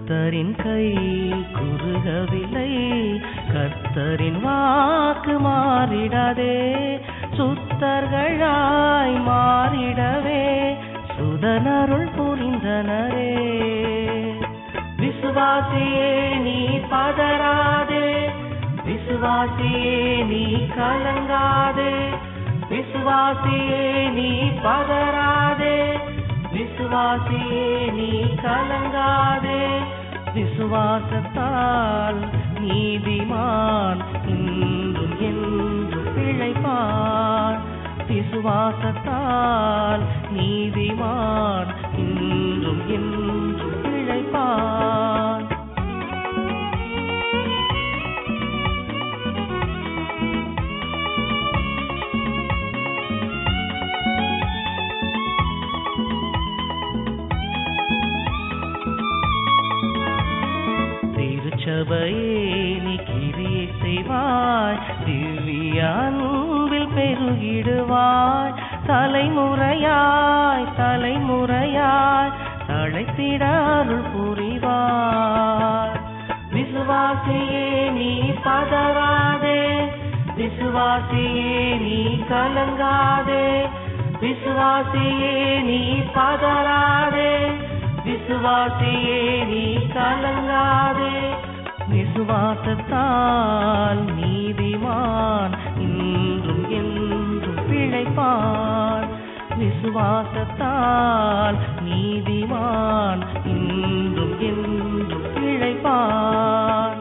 கர்த்தரின் கை குறுகவில்லை, கர்த்தரின் வாக்கு மாறிடாதே. சுத்தர்களாய் மாறிடவே சுதனருள் புரிந்தனரே. விசுவாசியே நீ பதறாதே, விசுவாசியே நீ கலங்காதே, விசுவாசியே நீ பதறாதே, விசுவாசியே நீ கலங்காதே. விசுவாசத்தால் நீதிமான் இன்றும் என்றும் பிழைப்பான். விசுவாசத்தால் நீதிமான் இன்றும் என்றும் பிழைப்பான். திருச்சபையே நீ கிரியை செய்வாய், திவ்ய அன்பில் பெருகிடுவாய். தலைமுறையாய் தலைமுறையாய் தழைத்திட அருள் புரிவாய். விசுவாசியே நீ பதறாதே, விசுவாசியே நீ கலங்காதே, விசுவாசியே நீ பதறாதே, விசுவாசியே நீ கலங்காதே. விசுவாசத்தால் நீதிமான் இன்றும் என்றும் பிழைப்பான். விசுவாசத்தால் நீதிமான் இன்றும் என்றும் பிழைப்பான்.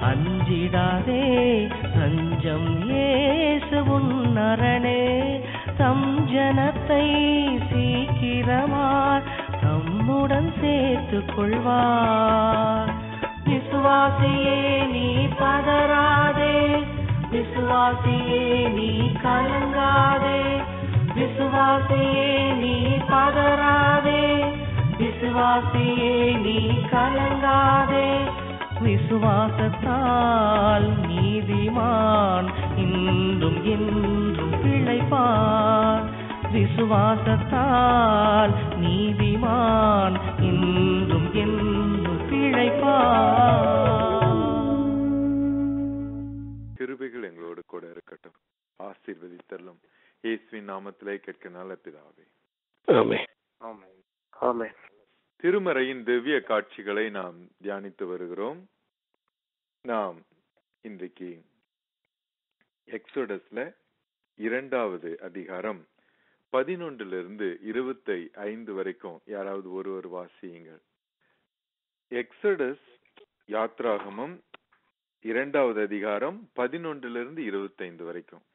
அஞ்சிடாதே, தஞ்சம் இயேசு உன்னரணே. தம் ஜனத்தை சீக்கிரமாய் தம்முடன் சேர்த்துக் கொள்வார். விசுவாசியே நீ பதறாதே, விசுவாசியே நீ கலங்காதே, விசுவாசியே நீ பதறாதே, விசுவாசியே நீ கலங்காதே. விசுவாசத்தால் நீதிமான் இன்றும் என்றும் பிழைப்பான். விசுவாசத்தால் நீதிமான் இன்றும் என்றும் பிழைப்பான். கிருபைகள் எங்களோடு கூட இருக்கட்டும். ஆசீர்வதித்தல்லும் இயேசுவின் நாமத்திலே கேட்க நல்ல பிதாவே, ஆமென். ஆமென். திருமறையின் திவ்ய காட்சிகளை நாம் தியானித்து வருகிறோம். நாம் இன்றைக்கு எக்ஸோடஸ்ல 2வது அதிகாரம் 11 25 வரைக்கும் யாராவது ஒருவர் வாசியுங்கள். எக்ஸோடஸ் யாத்ராகமம் 2வது அதிகாரம் 11 25 வரைக்கும்.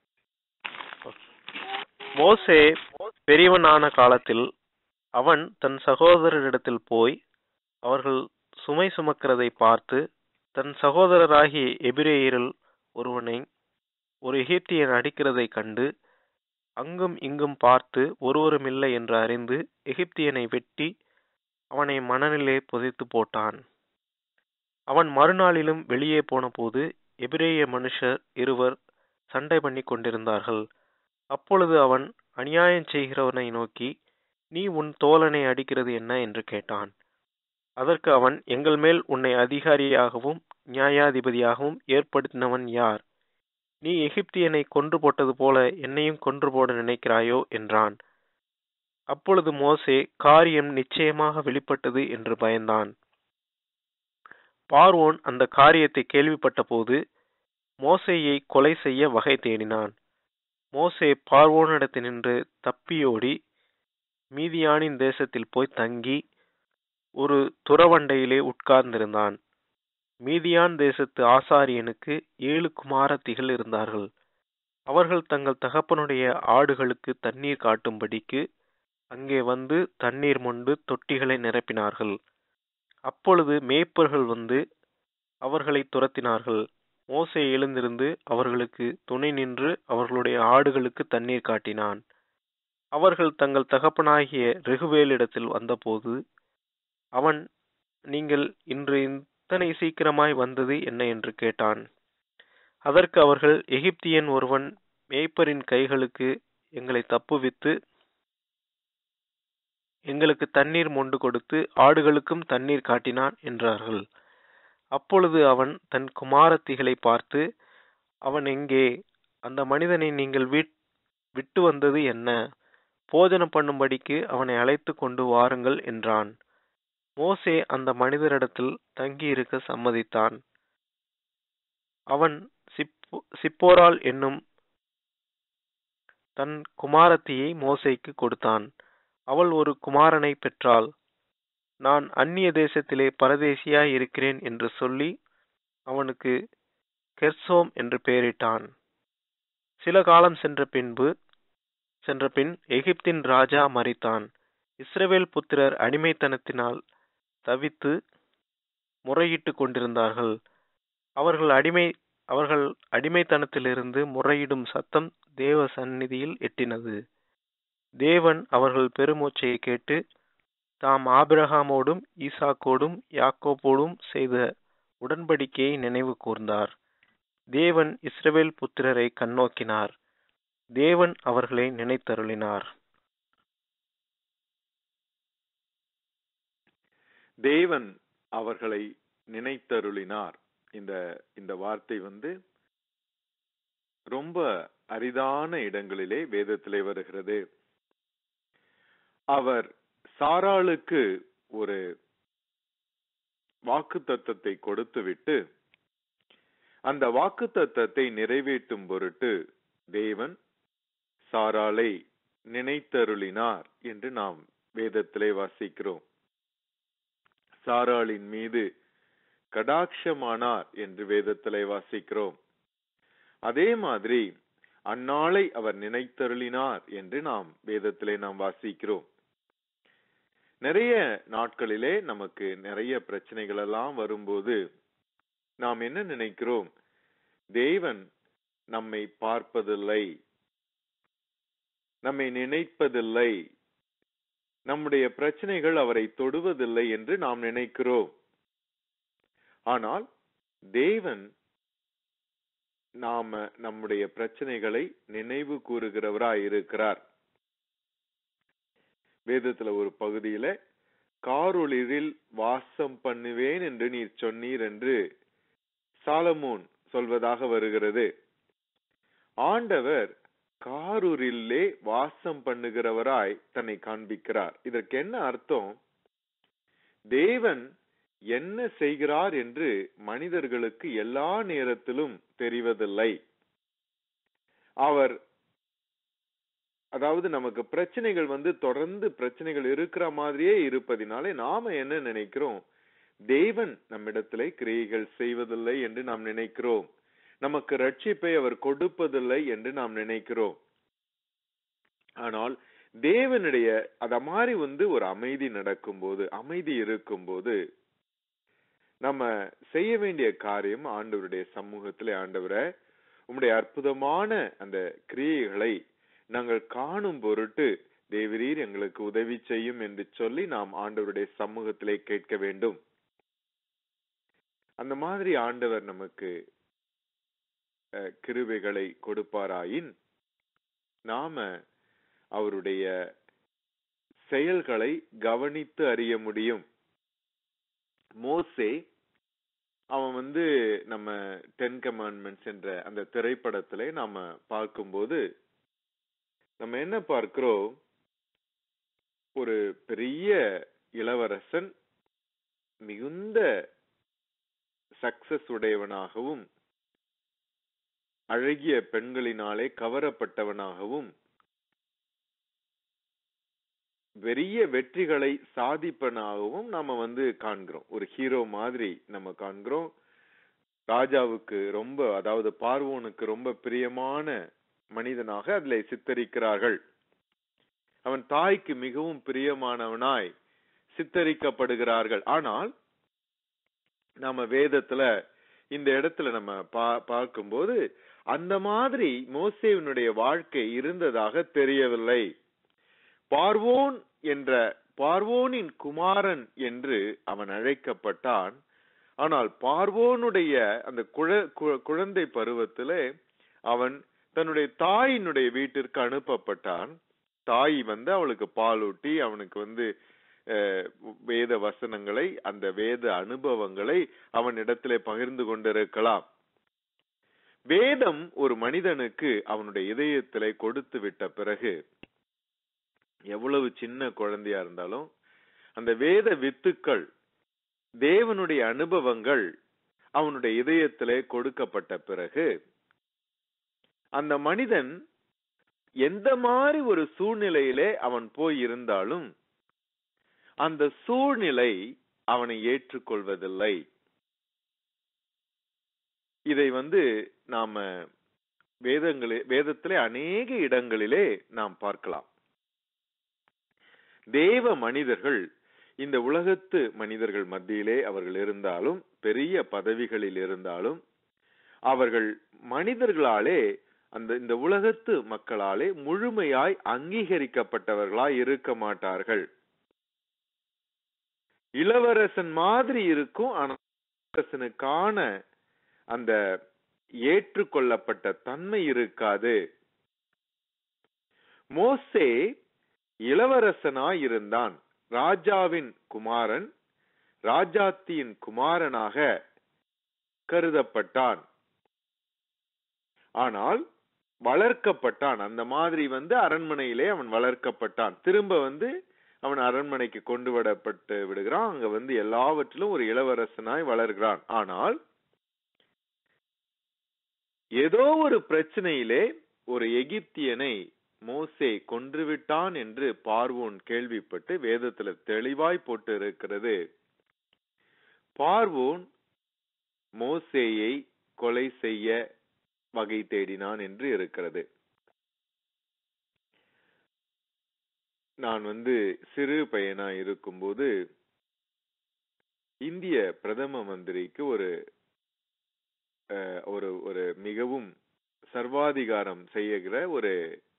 மோசே பெரியவனான காலத்தில் அவன் தன் சகோதரரிடத்தில் போய் அவர்கள் சுமை சுமக்கிறதை பார்த்து, தன் சகோதரராகிய எபிரேயரில் ஒருவனை ஒரு எகிப்தியன் அடிக்கிறதை கண்டு அங்கும் இங்கும் பார்த்து ஒருவரும் இல்லை என்று அறிந்து எகிப்தியனை வெட்டி அவனை மணலிலே புதைத்து போட்டான். அவன் மறுநாளிலும் வெளியே போன போது எபிரேய மனுஷர் இருவர் சண்டை பண்ணி கொண்டிருந்தார்கள். அப்பொழுது அவன் அநியாயம் செய்கிறவனை நோக்கி, நீ உன் தோழனை அடிக்கிறது என்ன என்று கேட்டான். அதற்கு அவன், எங்கள் மேல் உன்னை அதிகாரியாகவும் நியாயாதிபதியாகவும் ஏற்படுத்தினவன் யார்? நீ எகிப்தியனை கொன்று போட்டது போல என்னையும் கொன்று போட நினைக்கிறாயோ என்றான். அப்பொழுது மோசே காரியம் நிச்சயமாக வெளிப்பட்டது என்று பயந்தான். பார்வோன் அந்த காரியத்தை கேள்விப்பட்ட போது மோசேயை கொலை செய்ய வகை தேடினான். மோசே பார்வோனிடத்தினின்று தப்பியோடி மீதியானின் தேசத்தில் போய் தங்கி ஒரு துறவண்டையிலே உட்கார்ந்திருந்தான். மீதியான் தேசத்து ஆசாரியனுக்கு 7 குமாரத்திகள் இருந்தார்கள். அவர்கள் தங்கள் தகப்பனுடைய ஆடுகளுக்கு தண்ணீர் காட்டும்படிக்கு அங்கே வந்து தண்ணீர் மொண்டு தொட்டிகளை நிரப்பினார்கள். அப்பொழுது மேய்ப்பர்கள் வந்து அவர்களை துரத்தினார்கள். மோசே எழுந்திருந்து அவர்களுக்கு துணை நின்று அவர்களுடைய ஆடுகளுக்கு தண்ணீர் காட்டினான். அவர்கள் தங்கள் தகப்பனாகிய ரெகுவேலிடத்தில் வந்தபோது அவன், நீங்கள் இன்று இத்தனை சீக்கிரமாய் வந்தது என்ன என்று கேட்டான். அதற்கு அவர்கள், எகிப்தியன் ஒருவன் மேய்ப்பரின் கைகளுக்கு எங்களை தப்புவித்து எங்களுக்கு தண்ணீர் மொண்டு கொடுத்து ஆடுகளுக்கும் தண்ணீர் காட்டினான் என்றார்கள். அப்பொழுது அவன் தன் குமாரத்திகளை பார்த்து, அவன் எங்கே? அந்த மனிதனை நீங்கள் விட்டு வந்தது என்ன? போஜனம் பண்ணும்படிக்கு அவனை அழைத்து கொண்டு வாருங்கள் என்றான். மோசே அந்த மனிதரிடத்தில் தங்கியிருக்க சம்மதித்தான். அவன் சிப்போராள் என்னும் தன் குமாரத்தியை மோசேக்கு கொடுத்தான். அவள் ஒரு குமாரனை பெற்றாள். நான் அந்நிய தேசத்திலே பரதேசியாய் இருக்கிறேன் என்று சொல்லி அவனுக்கு கெர்சோம் என்று பெயரிட்டான். சில காலம் சென்ற பின் எகிப்தின் ராஜா மரித்தான். இஸ்ரவேல் புத்திரர் அடிமைத்தனத்தினால் தவித்து முறையிட்டு கொண்டிருந்தார்கள். அவர்கள் அடிமைத்தனத்திலிருந்து முறையிடும் சத்தம் தேவ சந்நிதியில் எட்டினது. தேவன் அவர்கள் பெருமூச்சையை கேட்டு தாம் ஆபிரகாமோடும் ஈசாக்கோடும் யாக்கோபோடும் செய்த உடன்படிக்கையை நினைவு கூர்ந்தார். தேவன் இஸ்ரவேல் புத்திரரை கண்ணோக்கினார். தேவன் அவர்களை நினைத்தருளினார். தேவன் அவர்களை நினைத்தருளினார். இந்த வார்த்தை ரொம்ப அரிதான இடங்களிலே வேதத்திலே வருகிறது. அவர் சாராளுக்கு ஒரு வாக்குத்தத்தத்தை கொடுத்துவிட்டு அந்த வாக்குத்தத்தத்தை நிறைவேற்றும் பொருட்டு தேவன் சாராளை நினைத்தருளினார் என்று நாம் வேதத்திலே வாசிக்கிறோம். சாராளின் மீது கடாட்சமானார் என்று வேதத்திலே வாசிக்கிறோம். அதே மாதிரி அந்நாளை அவர் நினைத்தருளினார் என்று நாம் வேதத்திலே நாம் வாசிக்கிறோம். நிறைய நாட்களிலே நமக்கு நிறைய பிரச்சனைகள் எல்லாம் வரும்போது நாம் என்ன நினைக்கிறோம்? தேவன் நம்மை பார்ப்பதில்லை, நம்மை நினைப்பதில்லை, நம்முடைய பிரச்சனைகள் அவரை தொடுவதில்லை என்று நாம் நினைக்கிறோம். ஆனால் தேவன் நம்முடைய பிரச்சனைகளை நினைவு கூறுகிறவராய் இருக்கிறார். வேதத்துல ஒரு பகுதியில காரொளிரில் வாசம் பண்ணுவேன் என்று நீர் சொன்னீர் என்று சாலமோன் சொல்வதாக வருகிறது. ஆண்டவர் காரூரிலே வாசம் பண்ணுகிறவராய் தன்னை காண்பிக்கிறார். இதற்கு என்ன அர்த்தம்? தேவன் என்ன செய்கிறார் என்று மனிதர்களுக்கு எல்லா நேரத்திலும் தெரிவதில்லை. அதாவது நமக்கு பிரச்சனைகள் தொடர்ந்து பிரச்சனைகள் இருக்கிற மாதிரியே இருப்பதினாலே நாம என்ன நினைக்கிறோம்? தேவன் நம்மிடத்திலே கிரியைகள் செய்வதில்லை என்று நாம் நினைக்கிறோம். நமக்கு ரட்சிப்பை அவர் கொடுப்பதில்லை என்று நாம் நினைக்கிறோம். ஆனால் தேவனுடைய அத மாதிரி ஒரு அமைதி நடக்கும்போது, அமைதி இருக்கும்போது நம்ம செய்ய வேண்டிய காரியம் ஆண்டவருடைய சமூகத்திலே, ஆண்டவரே உம்முடைய அற்புதமான அந்த கிரியைகளை நாங்கள் காணும் பொருட்டு தேவரீர் எங்களுக்கு உதவி செய்யும் என்று சொல்லி நாம் ஆண்டவருடைய சமூகத்திலே கேட்க வேண்டும். அந்த மாதிரி ஆண்டவர் நமக்கு கிருபைகளை கொடுப்பாராயின் நாம அவருடைய செயல்களை கவனித்து அறிய முடியும். மோசே அவன் நம்ம 10 கமாண்ட்மெண்ட்ஸ் என்ற அந்த திரைப்படத்திலே நாம பார்க்கும்போது நம்ம என்ன பார்க்கிறோம்? ஒரு பெரிய இளவரசன் மிகுந்த சக்சஸ் உடையவனாகவும் அழகிய பெண்களினாலே கவரப்பட்டவனாகவும் பெரிய வெற்றிகளை சாதிப்பனாகவும் நாம காண்கிறோம். ஒரு ஹீரோ மாதிரி நம்ம காண்கிறோம். ராஜாவுக்கு ரொம்ப, அதாவது பார்வோனுக்கு ரொம்ப பிரியமான மனிதனாக அதிலே சித்தரிக்கிறார்கள். அவன் தாய்க்கு மிகவும் பிரியமானவனாய் சித்தரிக்கப்படுகிறார்கள். ஆனால் நாம வேதத்துல இந்த இடத்துல நம்ம பார்க்கும்போது அந்த மாதிரி மோசேவினுடைய வாழ்க்கை இருந்ததாக தெரியவில்லை. பார்வோன் என்ற பார்வோனின் குமாரன் என்று அவன் அழைக்கப்பட்டான். ஆனால் பார்வோனுடைய அந்த குழந்தை பருவத்திலே அவன் தன்னுடைய தாயினுடைய வீட்டிற்கு அனுப்பப்பட்டான். தாய் அவளுக்கு பாலூட்டி அவனுக்கு வேத வசனங்களை, அந்த வேத அனுபவங்களை அவன் இடத்திலே பகிர்ந்து கொண்டிருக்கலாம். வேதம் ஒரு மனிதனுக்கு அவனுடைய இதயத்திலே கொடுத்து விட்ட பிறகு, எவ்வளவு சின்ன குழந்தையா இருந்தாலும் அந்த வேத வித்துக்கள், தேவனுடைய அனுபவங்கள் அவனுடைய இதயத்திலே கொடுக்கப்பட்ட பிறகு, அந்த மனிதன் எந்த மாதிரி ஒரு சூழ்நிலையிலே அவன் போய் இருந்தாலும் அந்த சூழ்நிலை அவனை ஏற்றுக்கொள்வதில்லை. இதை நாம வேதத்திலே அநேக இடங்களிலே நாம் பார்க்கலாம். தேவ மனிதர்கள் இந்த உலகத்து மனிதர்கள் மத்தியிலே அவர்கள் இருந்தாலும், பெரிய பதவிகளில் இருந்தாலும், அவர்கள் மனிதர்களாலே இந்த உலகத்து மக்களாலே முழுமையாய் அங்கீகரிக்கப்பட்டவர்களாய் இருக்க மாட்டார்கள். இளவரசன் மாதிரி இருக்கும், ஆனால் இளவரசனுக்கான அந்த ஏற்றுக்கொள்ளப்பட்ட தன்மை இருக்காது. மோசே இளவரசனாய் இருந்தான், ராஜாவின் குமாரன், ராஜாத்தியின் குமாரனாக கருதப்பட்டான். ஆனால் வளர்க்கப்பட்டான். அந்த மாதிரி அரண்மனையிலே அவன் வளர்க்கப்பட்டான். திரும்ப அவன் அரண்மனைக்கு கொண்டு விடப்பட்டு விடுகிறான். அங்க எல்லாவற்றிலும் ஒரு இளவரசனாய் வளர்கிறான். ஆனால் ஏதோ ஒரு பிரச்சனையிலே ஒரு எகிப்தியனை மோசே கொன்றுவிட்டான் என்று பார்வோன் கேள்விப்பட்டு, வேதத்துல தெளிவாய் போட்டு இருக்கிறது, பார்வோன் மோசேயை கொலை செய்ய வகை தேடினான் என்று இருக்கிறது. நான் சிறு பையனா இருக்கும்போது இந்திய பிரதம மந்திரிக்கு ஒரு மிகவும் சர்வாதிகாரம் செய்கிற ஒரு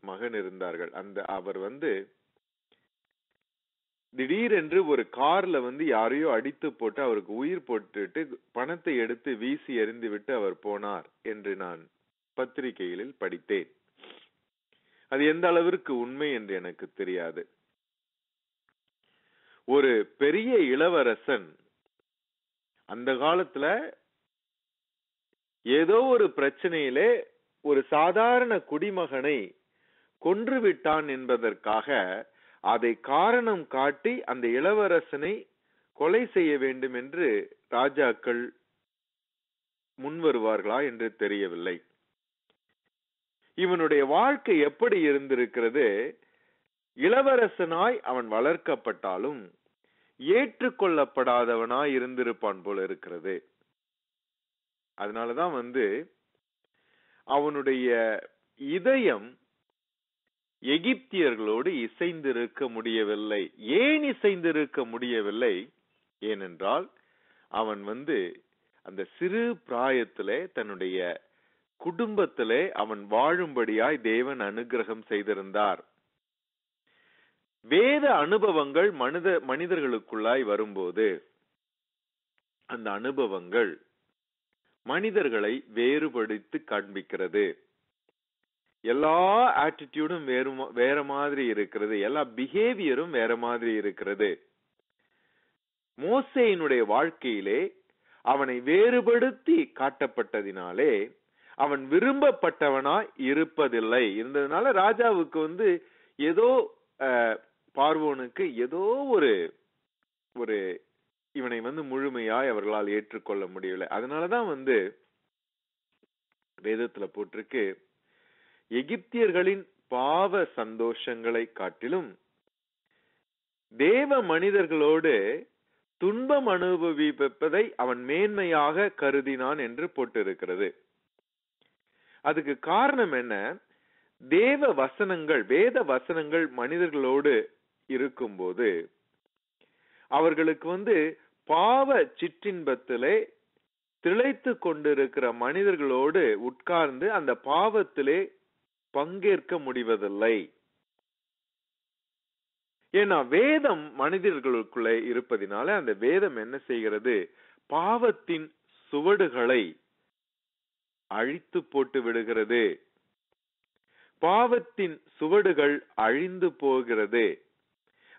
மகன் இருந்தார்கள். அவர் திடீரென்று ஒரு கார்ல யாரையோ அடித்து போட்டு அவருக்கு உயிர் போட்டுட்டு பணத்தை எடுத்து வீசி எறிந்து விட்டு அவர் போனார் என்று நான் பத்திரிகைகளில் படித்தேன். அது எந்த அளவிற்கு உண்மை என்று எனக்கு தெரியாது. ஒரு பெரிய இளவரசன் அந்த காலத்துல ஏதோ ஒரு பிரச்சனையிலே ஒரு சாதாரண குடிமகனை கொன்று விட்டான் என்பதற்காக அதை காரணம் காட்டி அந்த இளவரசனை கொலை செய்ய வேண்டும் என்று ராஜாக்கள் முன்வருவார்களா என்று தெரியவில்லை. இவனுடைய வாழ்க்கை எப்படி இருந்திருக்கிறது? இளவரசனாய் அவன் வளர்க்கப்பட்டாலும் ஏற்றுக்கொள்ளப்படாதவனாய் இருந்திருப்பான் போல இருக்கிறது. அதனாலதான் அவனுடைய இதயம் எகிப்தியர்களோடு இசைந்திருக்க முடியவில்லை. ஏன் இசைந்திருக்க முடியவில்லை? ஏனென்றால் அவன் அந்த சிறு பிராயத்திலே தன்னுடைய குடும்பத்திலே அவன் வாழும்படியாய் தேவன் அனுக்கிரகம் செய்திருந்தார். வேத அனுபவங்கள் மனிதர்களுக்குள்ளாய் வரும்போது அந்த அனுபவங்கள் மனிதர்களை வேறுபடுத்தி காண்பிக்கிறது. எல்லா ஆட்டிடியூடும் வேற மாதிரி இருக்கிறது, எல்லா பிஹேவியரும் வேற மாதிரி இருக்கிறது. மோசேயினுடைய வாழ்க்கையிலே அவனை வேறுபடுத்தி காட்டப்பட்டதினாலே அவன் விரும்பப்பட்டவனாய் இருப்பதில்லை. இருந்ததுனால ராஜாவுக்கு ஏதோ பார்வோனுக்கு ஏதோ ஒரு இவனை முழுமையாய் அவர்களால் ஏற்றுக்கொள்ள முடியவில்லை. அதனாலதான் வேதத்துல போட்டிருக்கு, எகிப்தியர்களின் பாவ சந்தோஷங்களை காட்டிலும் தேவ மனிதர்களோடு துன்பம் அனுபவிப்பதை அவன் மேன்மையாக கருதினான் என்று போட்டிருக்கிறது. அதுக்கு காரணம் என்ன? தேவ வசனங்கள், வேத வசனங்கள் மனிதர்களோடு இருக்கும்போது அவர்களுக்கு பாவ சிற்றின்பத்திலே திளைத்து கொண்டிருக்கிற மனிதர்களோடு உட்கார்ந்து அந்த பாவத்திலே பங்கேற்க முடிவதில்லை. ஏன்னா வேதம் மனிதர்களுக்குள்ளே இருப்பதினால அந்த வேதம் என்ன செய்கிறது? பாவத்தின் சுவடுகளை அழித்து போட்டு விடுகிறது. பாவத்தின் சுவடுகள் அழிந்து போகிறது.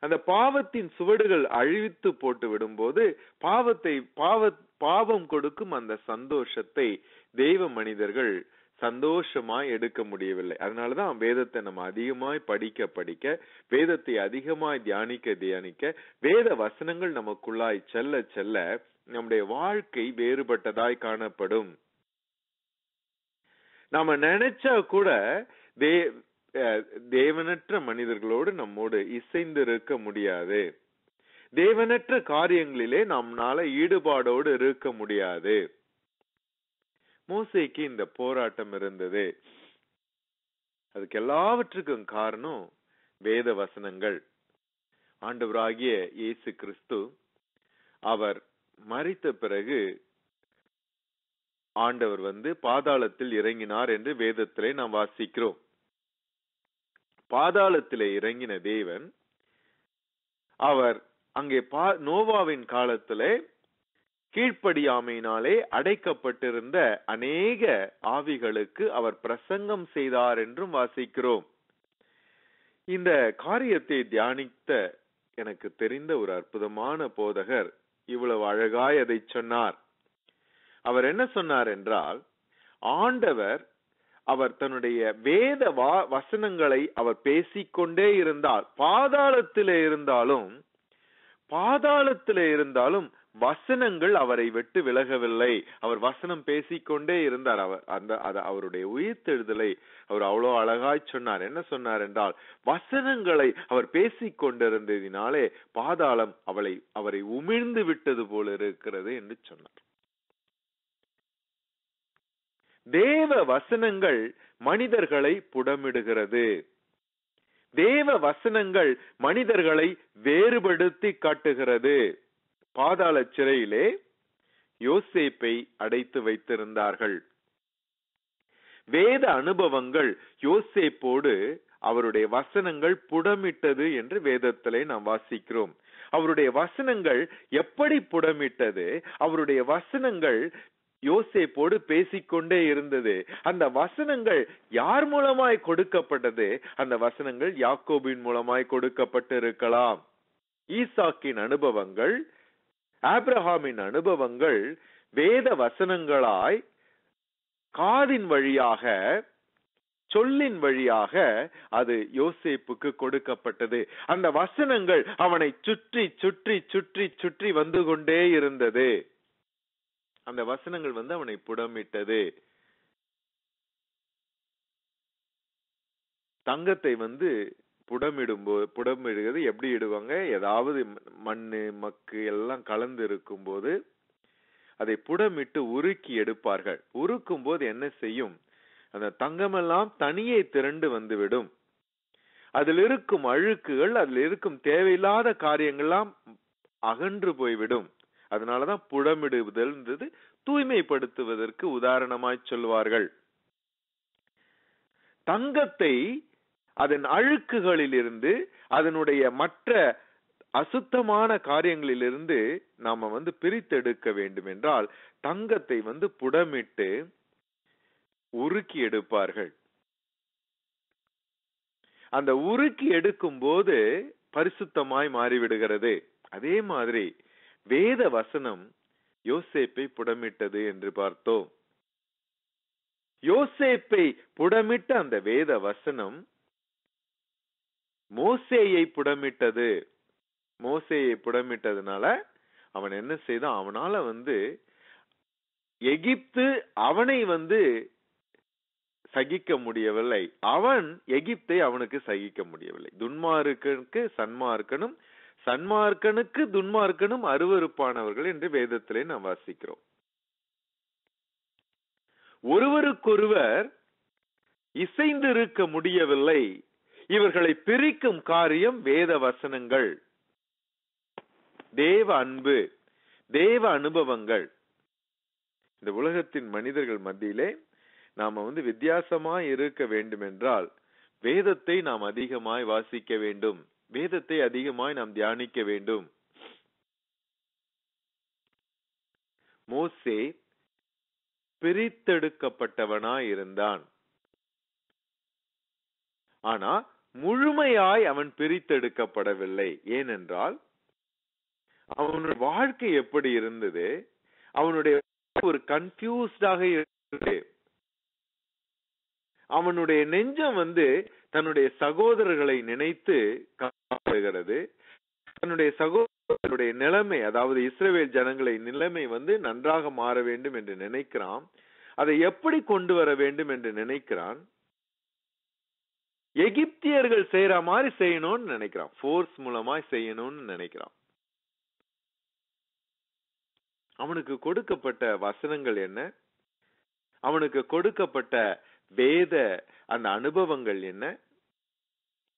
அந்த பாவத்தின் சுவடுகள் அழித்து போட்டு விடும்போது பாவம் கொடுக்கும் அந்த சந்தோஷத்தை தெய்வ மனிதர்கள் சந்தோஷமாய் எடுக்க முடியவில்லை. அதனாலதான் வேதத்தை நம்ம அதிகமாய் படிக்க வேதத்தை அதிகமாய் தியானிக்க வேத வசனங்கள் நமக்குள்ளாய் செல்ல செல்ல நம்முடைய வாழ்க்கை வேறுபட்டதாய் காணப்படும். நாம நினைச்சா கூட தேவனற்ற மனிதர்களோடு நம்மோடு இசைந்து இருக்க முடியாது. தேவனற்ற காரியங்களிலே நம்மால ஈடுபாடோடு இருக்க முடியாது. மோசேக்கு இந்த போராட்டம் இருந்தது. அதுக்கு எல்லாவற்றுக்கும் காரணம் வேத வசனங்கள். ஆண்டவராகிய இயேசு கிறிஸ்து அவர் மரித்த பிறகு ஆண்டவர் பாதாளத்தில் இறங்கினார் என்று வேதத்திலே நாம் வாசிக்கிறோம். பாதாளத்திலே இறங்கின தேவன் அவர் அங்கே நோவாவின் காலத்திலே கீழ்ப்படியாமையினாலே அடைக்கப்பட்டிருந்த அநேக ஆவிகளுக்கு அவர் பிரசங்கம் செய்தார் என்றும் வாசிக்கிறோம். இந்த காரியத்தை தியானித்த எனக்கு தெரிந்த ஒரு அற்புதமான போதகர் இவ்வளவு அழகாய் அதை சொன்னார். அவர் என்ன சொன்னார் என்றால், ஆண்டவர் அவர் தன்னுடைய வேத வசனங்களை அவர் பேசிக்கொண்டே இருந்தால், பாதாளத்திலே இருந்தாலும் வசனங்கள் அவரை விட்டு விலகவில்லை. அவர் வசனம் பேசிக்கொண்டே இருந்தார். அவருடைய உயிர்த்தெழுதலை அவர் அவ்வளோ அழகாய் சொன்னார். என்ன சொன்னார் என்றால், வசனங்களை அவர் பேசிக்கொண்டிருந்ததினாலே பாதாளம் அவரை உமிழ்ந்து விட்டது போல இருக்கிறது என்று சொன்னார். தேவ வசனங்கள் மனிதர்களை புடமிடுகிறது. தேவ வசனங்கள் மனிதர்களை வேறுபடுத்தி காட்டுகிறது. பாதாள சிறையிலே யோசேப்பை அடைத்து வைத்திருந்தார்கள். வேத அனுபவங்கள் யோசேப்போடு அவருடைய வசனங்கள் புடமிட்டது என்று வேதத்திலே நாம் வாசிக்கிறோம். அவருடைய வசனங்கள் எப்படி புடமிட்டது? அவருடைய வசனங்கள் யோசேப்போடு பேசிக்கொண்டே இருந்தது. அந்த வசனங்கள் யார் மூலமாய் கொடுக்கப்பட்டது? அந்த வசனங்கள் யாக்கோபின் மூலமாய் கொடுக்கப்பட்டு இருக்கலாம். ஈசாக்கின் அனுபவங்கள், ஆபிரகாமின் அனுபவங்கள் வேத வசனங்களாய் காதின் வழியாக, சொல்லின் வழியாக அது யோசேப்புக்கு கொடுக்கப்பட்டது. அந்த வசனங்கள் அவனை சுற்றி சுற்றி சுற்றி சுற்றி வந்து கொண்டே இருந்தது. அந்த வசனங்கள் அவனை புடமிட்டது. தங்கத்தை புடமிடுகிறது எப்படி இடுவாங்க? ஏதாவது மண்ணு மக்கு எல்லாம் கலந்து இருக்கும் போது அதை புடமிட்டு உருக்கி எடுப்பார்கள். உருக்கும் போது என்ன செய்யும்? அந்த தங்கமெல்லாம் தனியே திரண்டு வந்துவிடும். அதில் இருக்கும் அழுக்குகள், அதில் இருக்கும் தேவையில்லாத காரியங்கள்லாம் அகன்று போய்விடும். அதனாலதான் புடமிடுதல் தூய்மைப்படுத்துவதற்கு உதாரணமாய் சொல்வார்கள். தங்கத்தை அதன் அழுக்குகளிலிருந்து, அதனுடைய மற்ற அசுத்தமான காரியங்களிலிருந்து நாம பிரித்தெடுக்க வேண்டும் என்றால் தங்கத்தை புடமிட்டு உருக்கி எடுப்பார்கள். அந்த உருக்கி எடுக்கும் போது பரிசுத்தமாய் மாறிவிடுகிறது. அதே மாதிரி வேத வசனம் யோசேப்பை புடமிட்டது என்று பார்த்தோம். யோசேப்பை புடமிட்ட அந்த வேத வசனம் மோசேயை புடமிட்டது. மோசேயை புடமிட்டதுனால அவன் என்ன செய்தான்? அவனால எகிப்து அவனை சகிக்க முடியவில்லை. அவன் எகிப்தை அவனுக்கு சகிக்க முடியவில்லை. துன்மார்க்கனுக்கு சன்மார்க்கனும், சன்மார்க்கனுக்கு துன்மார்க்கனும் அருவருப்பானவர்கள் என்று வேதத்திலே நாம் வாசிக்கிறோம். ஒருவருக்கொருவர் இசைந்து இருக்க முடியவில்லை. இவர்களை பிரிக்கும் காரியம் வேத வசனங்கள், தேவ அன்பு, தேவ அனுபவங்கள். இந்த உலகத்தின் மனிதர்கள் மத்தியிலே நாம வித்தியாசமாய் இருக்க வேண்டும் என்றால் வேதத்தை நாம் அதிகமாய் வாசிக்க வேண்டும். வேதத்தை அதிகமாய் நாம் தியானிக்க வேண்டும். மோசே பிரித்தெடுக்கப்பட்டவனாய் இருந்தான். ஆனா முழுமையாய் அவன் பிரித்தெடுக்கப்படவில்லை. ஏனென்றால் அவனுடைய வாழ்க்கை எப்படி இருந்தது, அவனுடைய ஒரு கன்ஃபியூஸ்டாக இருந்தது. அவனுடைய நெஞ்சம் தன்னுடைய சகோதரர்களை நினைத்து காணப்படுகிறது. தன்னுடைய சகோதரருடைய நிலைமை, அதாவது இஸ்ரவேல் ஜனங்களை நிலைமை நன்றாக மாற வேண்டும் என்று நினைக்கிறான். அதை எப்படி கொண்டு வர வேண்டும் என்று நினைக்கிறான். எகிப்தியர்கள் செய்யற மாதிரி செய்யணும்னு நினைக்கிறான். போர்ஸ் மூலமாய் செய்யணும்னு நினைக்கிறான். அவனுக்கு கொடுக்கப்பட்ட வசனங்கள் என்ன, அவனுக்கு கொடுக்கப்பட்ட வேத அந்த அனுபவங்கள் என்ன,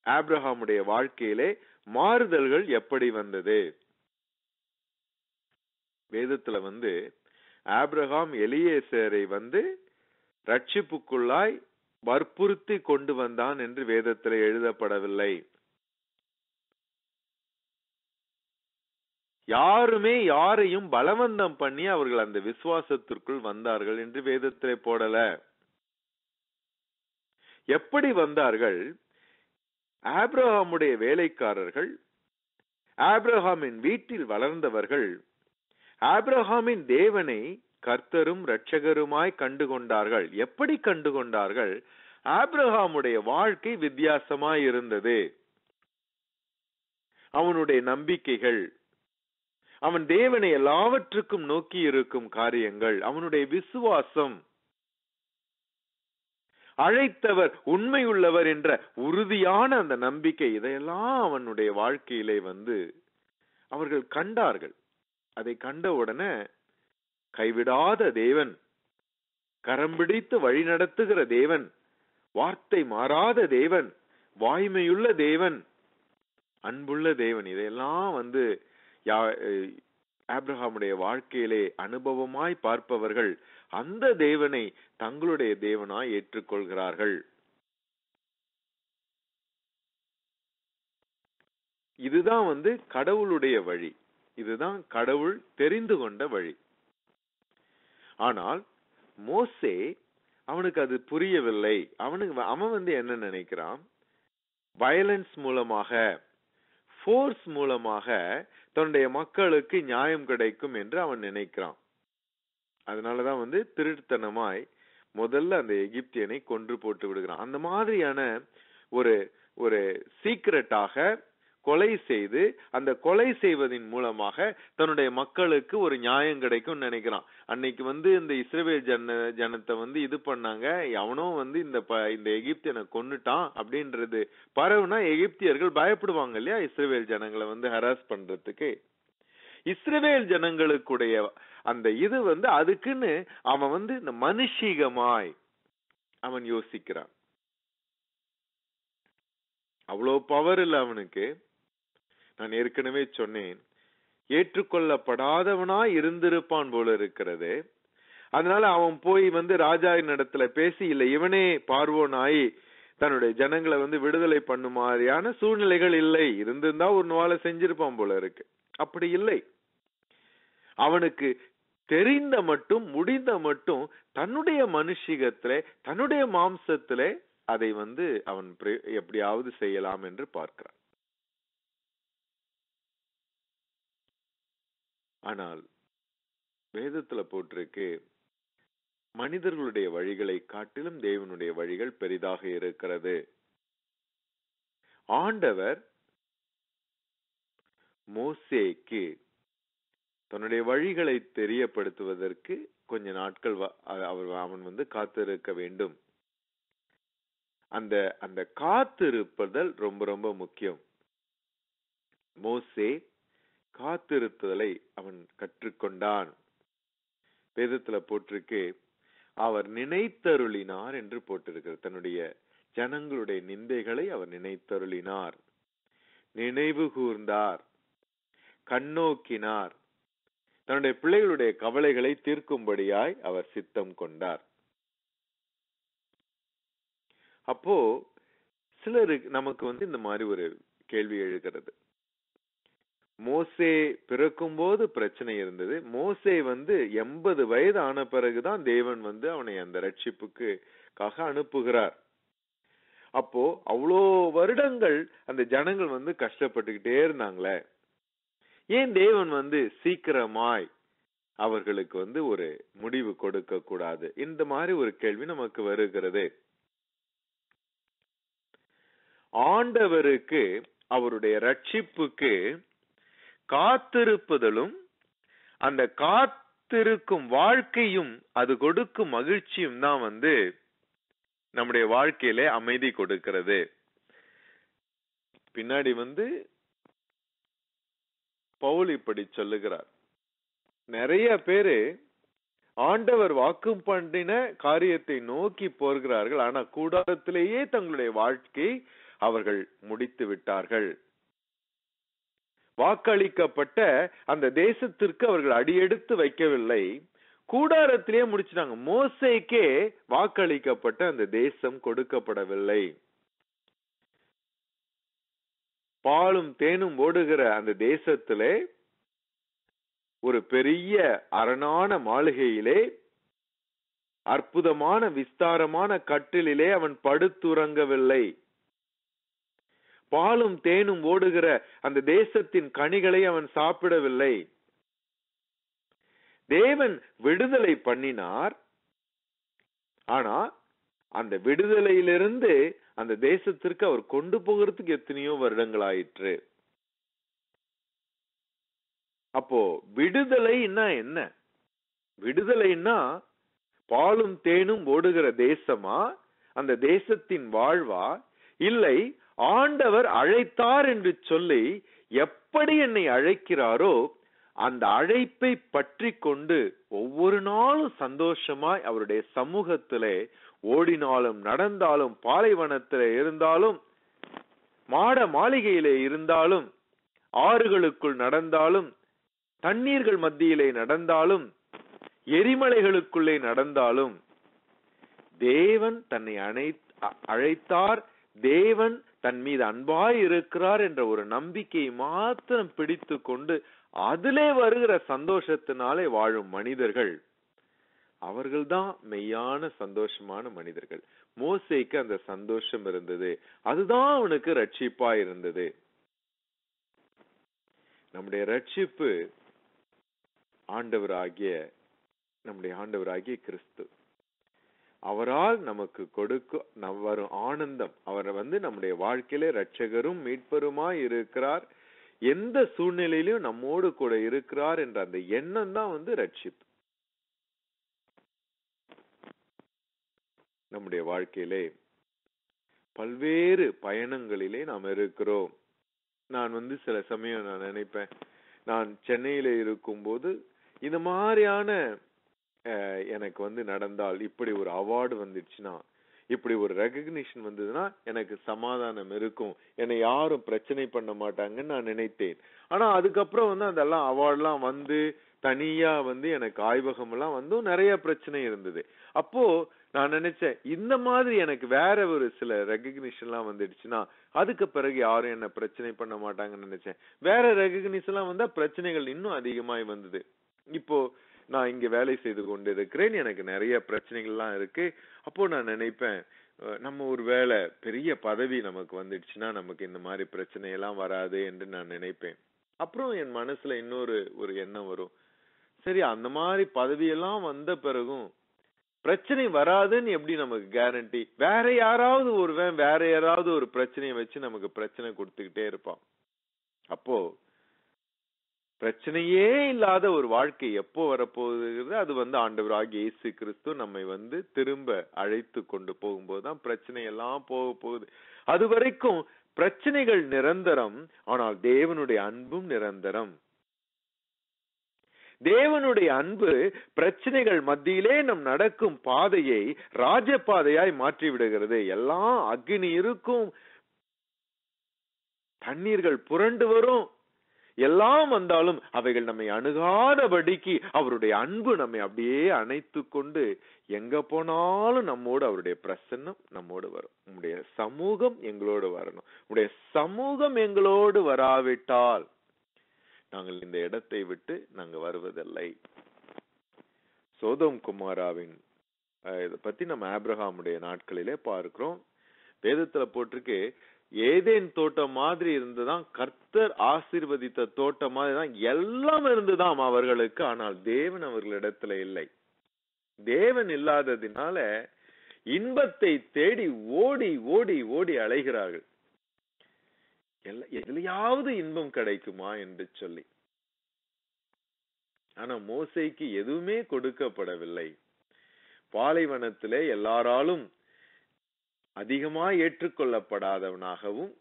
ஆபிரகாமுடைய வாழ்க்கையிலே மாறுதல்கள் எப்படி வந்தது. வேதத்துல ஆபிரகாம் எலியேசரை ரட்சிப்புக்குள்ளாய் வற்புறுத்தி கொண்டு வந்தான் என்று வேதத்தில் எழுதப்படவில்லை. யாருமே யாரையும் பலவந்தம் பண்ணி அவர்கள் அந்த விசுவாசத்திற்குள் வந்தார்கள் என்று வேதத்திலே போடல. எப்படி வந்தார்கள்? ஆபிரகாமுடைய வேலைக்காரர்கள், ஆபிரகாமின் வீட்டில் வளர்ந்தவர்கள், ஆபிரகாமின் தேவனை கர்த்தரும் இரட்சகருமாய் கண்டுகொண்டார்கள். எப்படி கண்டுகொண்டார்கள்? ஆபிரகாமுடைய வாழ்க்கை வித்தியாசமாய் இருந்தது. அவனுடைய நம்பிக்கைகள், அவன் தேவனை எல்லாவற்றுக்கும் நோக்கி இருக்கும் காரியங்கள், அவனுடைய விசுவாசம், அழைத்தவர் உண்மையுள்ளவர் என்ற உறுதியான அந்த நம்பிக்கை, இதையெல்லாம் அவனுடைய வாழ்க்கையிலே அவர்கள் கண்டார்கள். அதை கண்ட உடனே கைவிடாத தேவன், கரம் பிடித்து வழி நடத்துகிற தேவன், வார்த்தை மாறாத தேவன், வாய்மையுள்ள தேவன், அன்புள்ள தேவன், இதையெல்லாம் ஆபிரகாமுடைய வாழ்க்கையிலே அனுபவமாய் பார்ப்பவர்கள் அந்த தேவனை தங்களுடைய தேவனாய் ஏற்றுக்கொள்கிறார்கள். இதுதான் கடவுளுடைய வழி. இதுதான் கடவுள் தெரிந்து கொண்ட வழி. ஆனால் மோசே, அவனுக்கு அது புரியவில்லை. அவன் என்ன நினைக்கிறான்? வயலன்ஸ் மூலமாக, போர்ஸ் மூலமாக தன்னுடைய மக்களுக்கு நியாயம் கிடைக்கும் என்று அவன் நினைக்கிறான். அதனாலதான் திருட்டுத்தனமாய் முதல்ல அந்த எகிப்தியனை கொன்று போட்டு விடுகிறான். அந்த மாதிரியான ஒரு சீக்கிரட்டாக கொலை செய்து, அந்த கொலை செய்வதின் மூலமாக தன்னுடைய மக்களுக்கு ஒரு நியாயம் கிடைக்கும் நினைக்கிறான். அன்னைக்கு இந்த இஸ்ரவேல் ஜனத்தை இது பண்ணாங்க, எவனோ இந்த எகிப்தியனை கொன்னுட்டான் அப்படின்றது பரவுனா எகிப்தியர்கள் பயப்படுவாங்க இல்லையா, இஸ்ரவேல் ஜனங்களை ஹராஸ் பண்றதுக்கு. இஸ்ரவேல் ஜனங்களுக்குடைய அந்த இது அதுக்குன்னு அவன் இந்த மனுஷீகமாய் அவன் யோசிக்கிறான். அவ்வளவு பவர் இல்ல அவனுக்கு. நான் ஏற்கனவே சொன்னேன், ஏற்றுக்கொள்ளப்படாதவனாய் இருந்திருப்பான் போல இருக்கிறது. அதனால அவன் போய் ராஜாவின் இடத்துல பேசி, இல்ல இவனே பார்வோனாயி தன்னுடைய ஜனங்களை விடுதலை பண்ணு மாதிரியான சூழ்நிலைகள் இல்லை. இருந்திருந்தா ஒரு நாளை செஞ்சிருப்பான் போல இருக்கு. அப்படி இல்லை. அவனுக்கு தெரிந்த மட்டும், முடிந்த மட்டும் தன்னுடைய மனுஷிகத்திலே, தன்னுடைய மாம்சத்திலே அதை அவன் எப்படியாவது செய்யலாம் என்று பார்க்கிறான். ஆனால் வேதத்துல போட்டிருக்கு, மனிதர்களுடைய வழிகளை காட்டிலும் தேவனுடைய வழிகள் பெரிதாக இருக்கிறது. ஆண்டவர் மோசேக்கு தன்னுடைய வழிகளை தெரியப்படுத்துவதற்கு கொஞ்ச நாட்கள் அவன் காத்திருக்க வேண்டும். அந்த காத்திருப்பதல் ரொம்ப ரொம்ப முக்கியம். மோசே காத்திருத்தலை அவன் கற்றுக்கொண்டான். வேதத்துல போட்டிருக்கு, அவர் நினைத்தருளினார் என்று போட்டிருக்கிறது. தன்னுடைய ஜனங்களுடைய நிந்தைகளை அவர் நினைத்தருளினார், நினைவு கூர்ந்தார், கண்ணோக்கினார், தன்னுடைய பிள்ளைகளுடைய கவலைகளை தீர்க்கும்படியாய் அவர் சித்தம் கொண்டார். அப்போ சிலருக்கு நமக்கு இந்த மாதிரி ஒரு கேள்வி எழுகிறது. மோசே பிறக்கும் போது பிரச்சனை இருந்தது. மோசே 80 வயது ஆன பிறகுதான் தேவன் அவனை அந்த ரட்சிப்புக்காக அனுப்புகிறார். அப்போ அவ்வளோ வருடங்கள் அந்த ஜனங்கள் கஷ்டப்பட்டுக்கிட்டே இருந்தாங்களே, ஏன் தேவன் சீக்கிரமாய் அவர்களுக்கு ஒரு முடிவு கொடுக்க கூடாது? இந்த மாதிரி ஒரு கேள்வி நமக்கு வருகிறது. ஆண்டவருக்கு அவருடைய ரட்சிப்புக்கு காத்திருப்பதிலும் அந்த காத்திருக்கும் வாழ்க்கையும் அது கொடுக்கும் மகிழ்ச்சியும் தான் நம்முடைய வாழ்க்கையிலே அமைதி கொடுக்கிறது. பின்னாடி பவுல் இப்படி சொல்லுகிறார், நிறைய பேரு ஆண்டவர் வாக்கு பண்ணின காரியத்தை நோக்கி போகிறார்கள், ஆனா கூடாரத்திலேயே தங்களுடைய வாழ்க்கை அவர்கள் முடித்து விட்டார்கள். வாக்களிக்கப்பட்ட அந்த தேசத்திற்கு அவர்கள் அடியெடுத்து வைக்கவில்லை, கூடாரத்திலேயே முடிச்சிட்டாங்க. மோசேக்கே வாக்களிக்கப்பட்ட அந்த தேசம் கொடுக்கப்படவில்லை. பாலும் தேனும் ஓடுகிற அந்த தேசத்திலே ஒரு பெரிய அரணான மாளிகையிலே அற்புதமான விஸ்தாரமான கட்டிலே அவன் படுத்துறங்கவில்லை. பாலும் தேனும் ஓடுகிற அந்த தேசத்தின் கனிகளை அவன் சாப்பிடவில்லை. தேவன் விடுதலை பண்ணினார், ஆனா அந்த விடுதலையிலிருந்து அந்த தேசத்திற்கு அவர் கொண்டு போகிறதுக்கு எத்தனையோ வருடங்கள் ஆயிற்று. அப்போ விடுதலைன்னா என்ன? விடுதலைன்னா பாலும் தேனும் ஓடுகிற தேசமா, அந்த தேசத்தின் வாழ்வா? இல்லை, ஆண்டவர் அழைத்தார் என்று சொல்லி எப்படி என்னை அழைக்கிறாரோ அந்த அழைப்பை பற்றி கொண்டு ஒவ்வொரு நாளும் சந்தோஷமாய் அவருடைய சமூகத்திலே ஓடினாலும் நடந்தாலும், பாலைவனத்திலே இருந்தாலும், மாட மாளிகையிலே இருந்தாலும், ஆறுகளுக்குள் நடந்தாலும், தண்ணீர்கள் மத்தியிலே நடந்தாலும், எரிமலைகளுக்குள்ளே நடந்தாலும், தேவன் தன்னை அழைத்தார், தேவன் தன் மீது அன்பாய் இருக்கிறார் என்ற ஒரு நம்பிக்கையை மாத்திரம் பிடித்து கொண்டு அதிலே வருகிற சந்தோஷத்தினாலே வாழும் மனிதர்கள், அவர்கள்தான் மெய்யான சந்தோஷமான மனிதர்கள். மோசேக்கு அந்த சந்தோஷம் இருந்தது, அதுதான் அவனுக்கு ரட்சிப்பா இருந்தது. நம்முடைய ரட்சிப்பு நம்முடைய ஆண்டவராகிய கிறிஸ்து, அவரால் நமக்கு கொடுக்க வரும் ஆனந்தம். அவர் நம்முடைய வாழ்க்கையிலே ரட்சகரும் மீட்பருமாய் இருக்கிறார், எந்த சூழ்நிலையிலும் நம்மோடு கூட இருக்கிறார் என்ற அந்த எண்ணம் தான் ரட்சிப்பு. நம்முடைய வாழ்க்கையிலே பல்வேறு பயணங்களிலே நாம் இருக்கிறோம். நான் சில சமயம் நான் நினைப்பேன், நான் சென்னையில இருக்கும் போது இந்த மாதிரியான எனக்கு நடந்தால், இப்படி ஒரு அவார்டு வந்துடுச்சுன்னா, இப்படி ஒரு ரெகக்னிஷன் வந்ததுன்னா எனக்கு சமாதானம் இருக்கும், என்னை யாரும் பிரச்சனை பண்ண மாட்டாங்கன்னு நான் நினைத்தேன். ஆனா அதுக்கப்புறம் அதெல்லாம் அவார்ட்லாம் தனியா எனக்கு ஆய்வகம் எல்லாம் நிறைய பிரச்சனை இருந்தது. அப்போ நான் நினைச்சேன், இந்த மாதிரி எனக்கு வேற ஒரு சில ரெகக்னிஷன் எல்லாம் வந்துடுச்சுன்னா அதுக்கு பிறகு யாரும் என்ன பிரச்சனை பண்ண மாட்டாங்கன்னு நினைச்சேன். வேற ரெகக்னிஷன் எல்லாம் வந்தா பிரச்சனைகள் இன்னும் அதிகமாய் வந்தது. இப்போ நான் இங்க வேலை செய்து கொண்டு இருக்கிறேன், எனக்கு நிறைய பிரச்சனைகள் எல்லாம் இருக்கு. அப்போ நான் நினைப்பேன், நம்ம ஒரு வேலை பெரிய பதவி நமக்கு வந்துடுச்சுன்னா நமக்கு இந்த மாதிரி பிரச்சனை எல்லாம் வராது என்று நான் நினைப்பேன். அப்புறம் என் மனசுல இன்னொரு எண்ணம் வரும், சரி அந்த மாதிரி பதவியெல்லாம் வந்த பிறகும் பிரச்சனை வராதுன்னு எப்படி நமக்கு கேரண்டி? வேற யாராவது ஒரு பிரச்சனையை வச்சு நமக்கு பிரச்சனை கொடுத்துக்கிட்டே இருப்பான். அப்போ பிரச்சனையே இல்லாத ஒரு வாழ்க்கை எப்போ வரப்போகுது? அது ஆண்டவராகிய இயேசு கிறிஸ்து நம்மை திரும்ப அழைத்து கொண்டு போகும்போதுதான் பிரச்சனை எல்லாம் போகுது. அது வரைக்கும் பிரச்சனைகள் நிரந்தரம், ஆனால் தேவனுடைய அன்பும் நிரந்தரம். தேவனுடைய அன்பு பிரச்சனைகள் மத்தியிலே நம் நடக்கும் பாதையை ராஜபாதையாய் மாற்றி விடுகிறது. எல்லாம் அக்னி இருக்கும், தண்ணீர்கள் புரண்டு வரும், எல்லாம் வந்தாலும் அவைகள் நம்மை அணுகாதபடிக்கு அவருடைய அன்பு நம்மை அப்படியே அணைத்து கொண்டு எங்க போனாலும் நம்மோடு அவருடைய பிரசன்னம் நம்மோடு வரும். உம்முடைய சமூகம் எங்களோடு வரணும். உம்முடைய சமூகம் எங்களோடு வராவிட்டால் நாங்கள் இந்த இடத்தை விட்டு நாங்க வருவதில்லை. சோதோம் குமாராவின் இதை பத்தி நம்ம ஆபிரகாமுடைய நாட்களிலே பார்க்கிறோம். வேதத்துல போட்டிருக்கு, ஏதேன் தோட்டம் மாதிரி இருந்துதான், கர்த்தர் ஆசீர்வதித்த தோட்டம் மாதிரி தான் எல்லாம் இருந்துதான் அவர்களுக்கு. ஆனால் தேவன் அவர்களிடத்துல இல்லை. தேவன் இல்லாததினால இன்பத்தை தேடி ஓடி ஓடி ஓடி அலைகிறார்கள். எதுலயாவது இன்பம் கிடைக்குமா என்று சொல்லி. ஆனா மோசேக்கு எதுவுமே கொடுக்கப்படவில்லை. பாலைவனத்திலே எல்லாராலும் அதிகமா ஏற்றுக்கொள்ளப்படாதவனாகவும்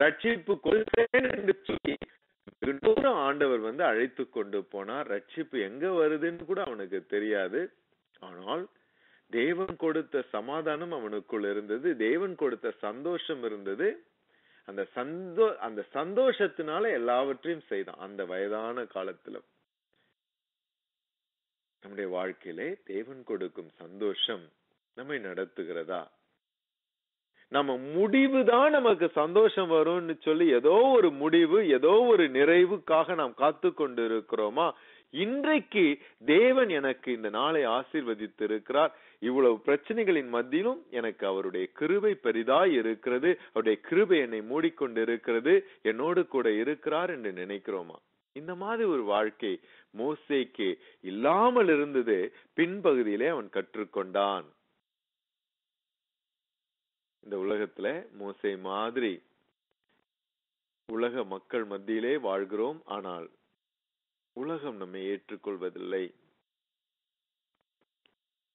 ரட்சிப்பு கொள்கிறேன் என்று சொல்லி ஆண்டவர் அழைத்து கொண்டு போனார். ரட்சிப்பு எங்க வருதுன்னு கூட அவனுக்கு தெரியாது. ஆனால் தேவன் கொடுத்த சமாதானம் அவனுக்குள் இருந்தது. தேவன் கொடுத்த சந்தோஷம் இருந்தது. அந்த சந்தோஷத்தினால எல்லாவற்றையும் செய்தான். அந்த வயதான காலத்துல நம்முடைய வாழ்க்கையிலே தேவன் கொடுக்கும் சந்தோஷம் நம்மை நடத்துகிறதா? நம்ம முடிவுதான் நமக்கு சந்தோஷம் வரும்னு சொல்லி ஏதோ ஒரு முடிவு, ஏதோ ஒரு நிறைவுக்காக நாம் காத்து கொண்டு இருக்கிறோமா? இன்றைக்கு தேவன் எனக்கு இந்த நாளை ஆசீர்வதித்து இருக்கிறார். இவ்வளவு பிரச்சனைகளின் மத்தியிலும் எனக்கு அவருடைய கிருபை பெரிதாய் இருக்கிறது. அவருடைய கிருபை என்னை மூடிக்கொண்டு இருக்கிறது, என்னோடு கூட இருக்கிறார் என்று நினைக்கிறோமா? இந்த மாதிரி ஒரு வாழ்க்கை மோசேக்கு இல்லாமல் இருந்தது. பின்பகுதியிலே அவன் கற்றுக்கொண்டான். இந்த உலகத்துல மோசே மாதிரி உலக மக்கள் மத்தியிலே வாழ்கிறோம். ஆனால் உலகம் நம்மை ஏற்றுக்கொள்வதில்லை.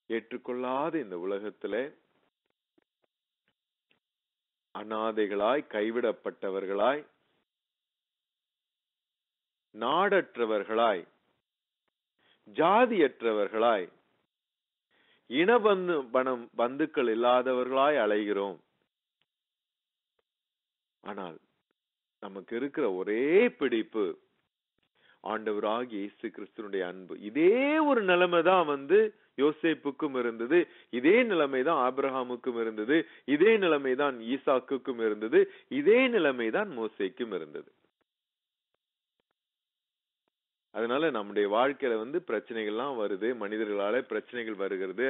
ஏற்றுக்கொள்ளாத இந்த உலகத்துல அநாதைகளாய், கைவிடப்பட்டவர்களாய், நாடற்றவர்களாய், ஜாதியற்றவர்களாய், பந்துக்கள் இல்லாதவர்களாய் அலைகிறோம். ஆனால் நமக்கு இருக்கிற ஒரே பிடிப்பு ஆண்டவராகிய இயேசு கிறிஸ்துவினுடைய அன்பு. இதே ஒரு நிலைமைதான் யோசேப்புக்கும் இருந்தது. இதே நிலைமைதான் ஆபிரகாமுக்கும் இருந்தது. இதே நிலைமைதான் ஈசாக்குக்கும் இருந்தது. இதே நிலைமைதான் மோசேக்கும் இருந்தது. அதனால நம்முடைய வாழ்க்கையில பிரச்சனைகள்லாம் வருது, மனிதர்களால பிரச்சனைகள் வருகிறது.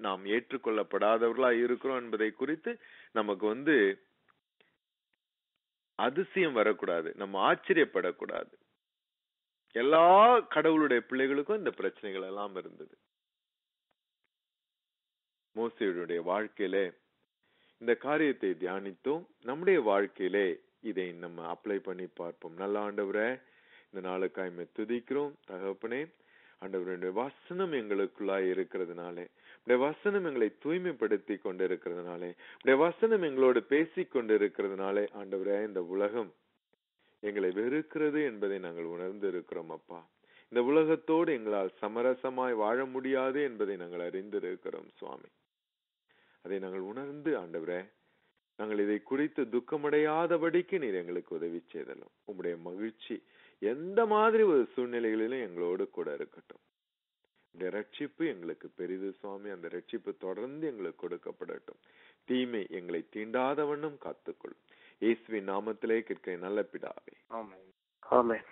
நாம் ஏற்றுக்கொள்ளப்படாதவர்களா இருக்கிறோம் என்பதை குறித்து நமக்கு அதிசயம் வரக்கூடாது, நம்ம ஆச்சரியப்படக்கூடாது. எல்லா கடவுளுடைய பிள்ளைகளுக்கும் இந்த பிரச்சனைகள் எல்லாம் இருந்தது. மோசேயுடைய வாழ்க்கையிலே இந்த காரியத்தை தியானித்தோம். நம்முடைய வாழ்க்கையிலே இதை நம்ம அப்ளை பண்ணி பார்ப்போம். நல்ல ஆண்டவரே, இந்த நாளுக்காய்மை துதிக்கிறோம். தகப்பனே, ஆண்டவருடைய வசனம் எங்களுக்குள்ளாய் இருக்கிறதுனாலே, உடைய வசனம் எங்களை தூய்மைப்படுத்தி கொண்டு இருக்கிறதுனாலே, உடைய வசனம் எங்களோடு பேசி கொண்டு இருக்கிறதுனாலே, ஆண்டவரே, இந்த உலகம் எங்களை வெறுக்கிறது என்பதை நாங்கள் உணர்ந்து இருக்கிறோம். அப்பா, இந்த உலகத்தோடு எங்களால் சமரசமாய் வாழ முடியாது என்பதை நாங்கள் அறிந்திருக்கிறோம். சுவாமி, அதை நாங்கள் உணர்ந்து ஆண்டவரே, நாங்கள் இதை குறித்து துக்கமடையாதபடிக்கு நீர் எங்களுக்கு உதவி செய்தலும். உங்களுடைய மகிழ்ச்சி எந்த மாதிரி ஒரு சூழ்நிலைகளிலும் எங்களோடு கூட இருக்கட்டும். இந்த ரட்சிப்பு எங்களுக்கு பெரிது சுவாமி. அந்த ரட்சிப்பு தொடர்ந்து எங்களுக்கு கொடுக்கப்படட்டும். தீமை எங்களை தீண்டாத வண்ணம் காத்துக்கொள்ளும். இயேசுவின் நாமத்திலே கேட்கிறேன் நல்ல பிதாவே. ஆமென். ஆமென்.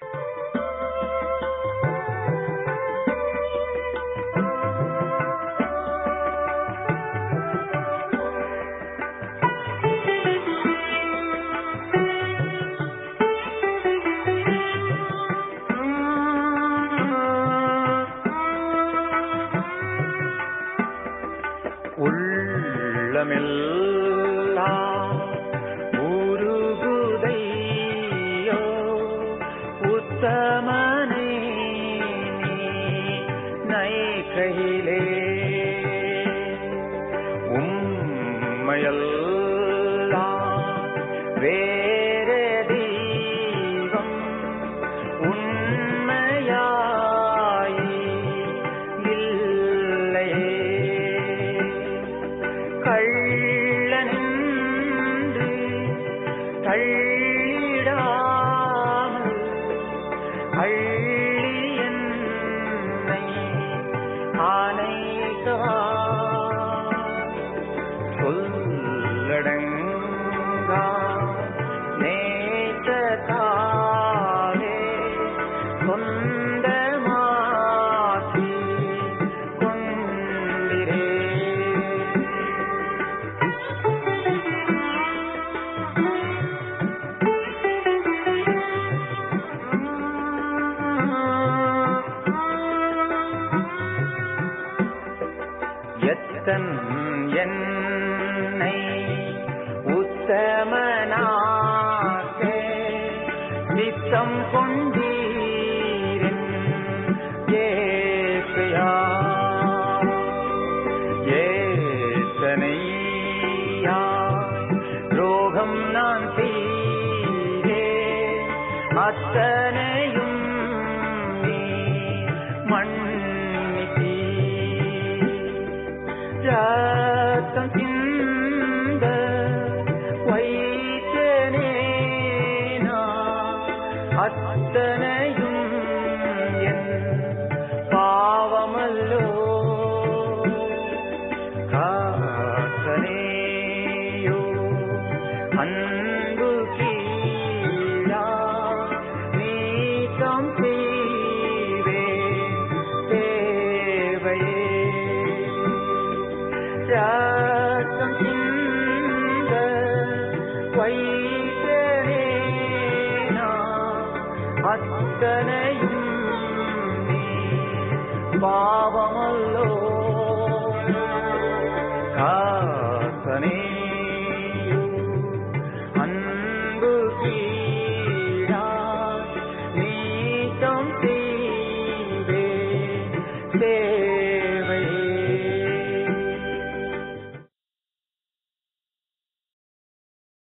உள்ளமெல்லாம் உருகுதையோ உத்தமனே நைகையிலே உம்மையெல்லாம் வேறே தெய்வம் உண்மையாய் இல்லையே. கள்ளனின்று தள்ளிடாமல் அள்ளி என்னை ஆனைக்கவா சொல்லடங்கா நேசத்தாலே சொந்தமாக்கி கொண்டிரே. எத்தன் என்னை உத்தமனாக்க சித்தம் கொண்டீரின் ஏசையா. ஏசனையா ரோகம் நான் செய்தே அத்தனையும் நீ மன்னித்தீ. ரத்தம் சிந்த வைத்தனே நான் அத்தனையும் என் பாவமல்லோ. காத்தனேயோ அன்பு கீழா நீக்கம் செய்வே தேவையே. ரத்தம் சிந்த வைத்தனே நான் அத்தனையும் நீ பாவமல்லோ. காத்தனேயோ அன்பு கீழா நீக்கம் செய்வே